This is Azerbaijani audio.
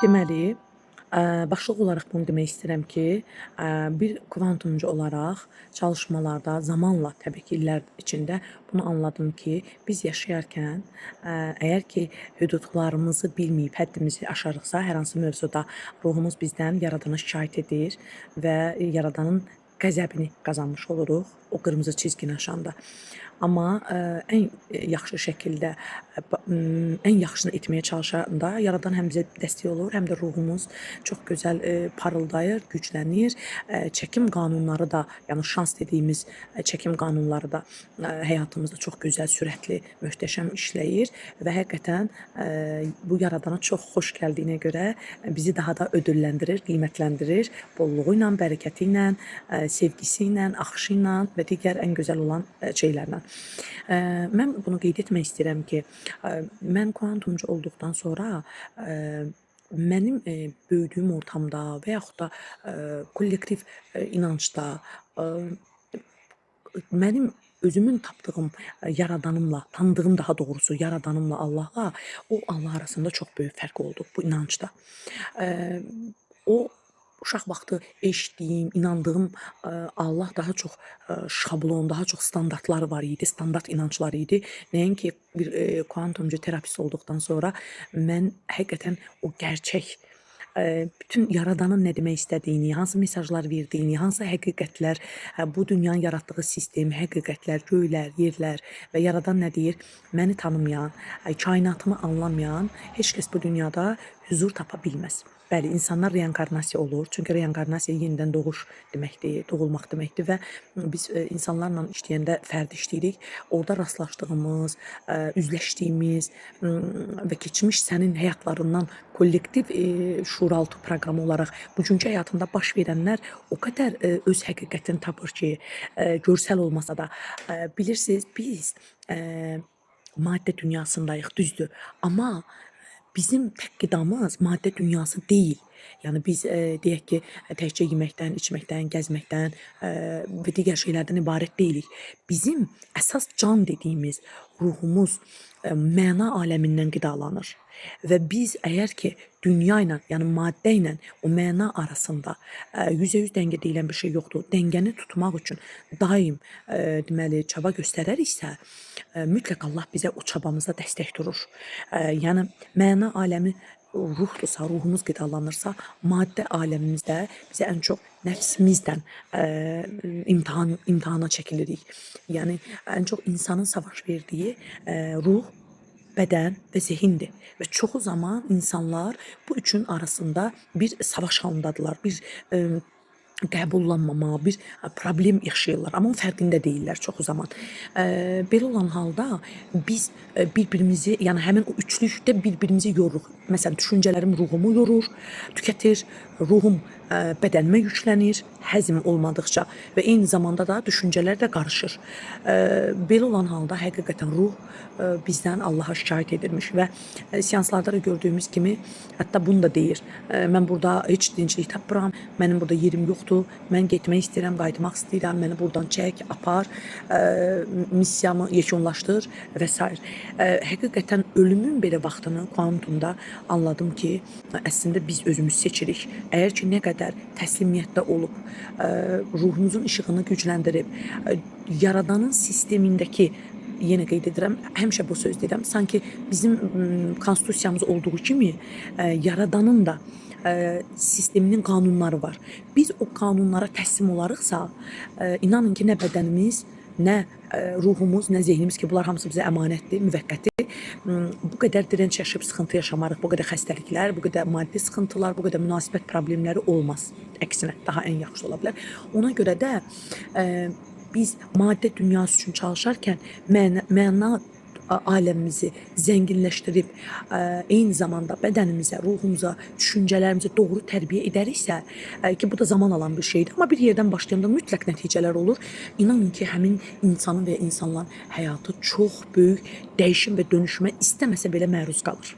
Deməli, başlıq olaraq bunu demək istəyirəm ki, bir kvantumcu olaraq çalışmalarda zamanla, təbii ki, illər içində bunu anladım ki, biz yaşayarkən, əgər ki, hüdudlarımızı bilməyib həddimizi aşarıqsa, hər hansı mövzuda ruhumuz bizdən yaradana şikayət edir və yaradanın qəzəbini qazanmış oluruq o qırmızı çizgini aşanda. Amma ən yaxşı şəkildə, ən yaxşısını etməyə çalışanda yaradan həm bizə dəstək olur, həm də ruhumuz çox gözəl parıldayır, güclənir. Çəkim qanunları da, yəni şans dediyimiz çəkim qanunları da həyatımızda çox gözəl, sürətli, möhtəşəm işləyir və həqiqətən bu yaradana çox xoş gəldiyinə görə bizi daha da ödülləndirir, qiymətləndirir, bolluğu ilə, bərəkəti ilə, sevgisi ilə, axışı ilə və digər ən gözəl olan şeylərlə. Mən bunu qeyd etmək istəyirəm ki, mən kvantumcu olduqdan sonra mənim böyüdüyüm ortamda və yaxud da kollektiv inancda mənim özümün tapdığım yaradanımla, tanıdığım daha doğrusu yaradanımla, Allahla, o Allah arasında çox böyük fərq oldu bu inancda. O uşaq vaxtı eşitdiyim, inandığım Allah daha çox şablon, daha çox standartları var idi, standart inanclar idi. Nəinki bir kvantumcu terapist olduqdan sonra mən həqiqətən o gerçək, bütün yaradanın nə demək istədiyini, hansı mesajlar verdiyini, hansı həqiqətlər, bu dünyanın yaratdığı sistem, həqiqətlər, göylər, yerlər və yaradan nə deyir, məni tanımayan, kainatımı anlamayan heç kəs bu dünyada huzur tapa bilməz. Bəli, insanlar reinkarnasiya olur. Çünki reinkarnasiya yenidən doğuş deməkdir, doğulmaq deməkdir və biz insanlarla işləyəndə fərdi işləyirik. Orada rastlaşdığımız, üzləşdiyimiz və keçmiş sənin həyatlarından kollektiv şuuraltı proqramı olaraq bugünkü həyatında baş verənlər o qədər öz həqiqətini tapır ki, görsəl olmasa da, bilirsiniz, biz maddə dünyasındayıq, düzdür. Amma bizim tək qidamız maddə dünyası deyil. Yəni biz deyək ki, təkcə yeməkdən, içməkdən, gəzməkdən və digər şeylərdən ibarət deyilik. Bizim əsas can dediyimiz ruhumuz məna aləmindən qidalanır. Və biz əgər ki, dünya ilə, yəni maddə ilə o məna arasında %100 dəngə deyilən bir şey yoxdur. Dəngəni tutmaq üçün daim deməli çaba göstərəriksə, mütləq Allah bizə o çabamıza dəstək durur. Yəni məna aləmi ruhdursa, ruhumuz qidalanırsa, maddə aləmimizdə bizə ən çox nəfsimizdən imtahana çəkilirik. Yəni ən çox insanın savaş verdiyi ruh, bədən və zehindir. Və çoxu zaman insanlar bu üçün arasında bir savaş halındadılar, bir qəbullanmama, bir problem yaşayırlar. Amma onun fərqində deyirlər çoxu zaman. Belə olan halda biz bir-birimizi, yəni həmin o üçlükdə bir-birimizi yoruruq. Məsələn, düşüncələrim ruhumu yorur, tükətir, ruhum bədənimə yüklənir, həzm olmadıqca və eyni zamanda da düşüncələr də qarışır. Belə olan halda həqiqətən ruh bizdən Allaha şikayət edirmiş və seanslarda da gördüyümüz kimi hətta bunu da deyir. Mən burada heç dinclik tapmıram, mənim burada yerim yoxdur, mən getmək istəyirəm, qayıtmaq istəyirəm, məni buradan çək, apar, missiyamı yekunlaşdır və s. Həqiqətən ölümün belə vaxtını kvantumda anladım ki, əslində biz özümüz seçirik. Əgər ki, nə qədər təslimiyyətdə olub, ruhumuzun işığını gücləndirib, yaradanın sistemindəki, yenə qeyd edirəm, həmişə bu söz deyirəm, sanki bizim konstitusiyamız olduğu kimi yaradanın da sisteminin qanunları var. Biz o qanunlara təslim olarıqsa, inanın ki, nə bədənimiz, nə ruhumuz, nə zehnimiz ki, bunlar hamısı bizə əmanətdir, müvəqqəti. Bu qədər dirənç yaşayıb sıxıntı yaşamarıq, bu qədər xəstəliklər, bu qədər maddi sıxıntılar, bu qədər münasibət problemləri olmaz. Əksinə, daha ən yaxşı ola bilər. Ona görə də biz maddə dünyası üçün çalışarkən məna aləmimizi zənginləşdirib, eyni zamanda bədənimizə, ruhumuza, düşüncələrimizə doğru tərbiyə edəriksə, ki, bu da zaman alan bir şeydir. Amma bir yerdən başlayanda mütləq nəticələr olur. İnanın ki, həmin insanın və insanların həyatı çox böyük dəyişim və dönüşümə istəməsə belə məruz qalır.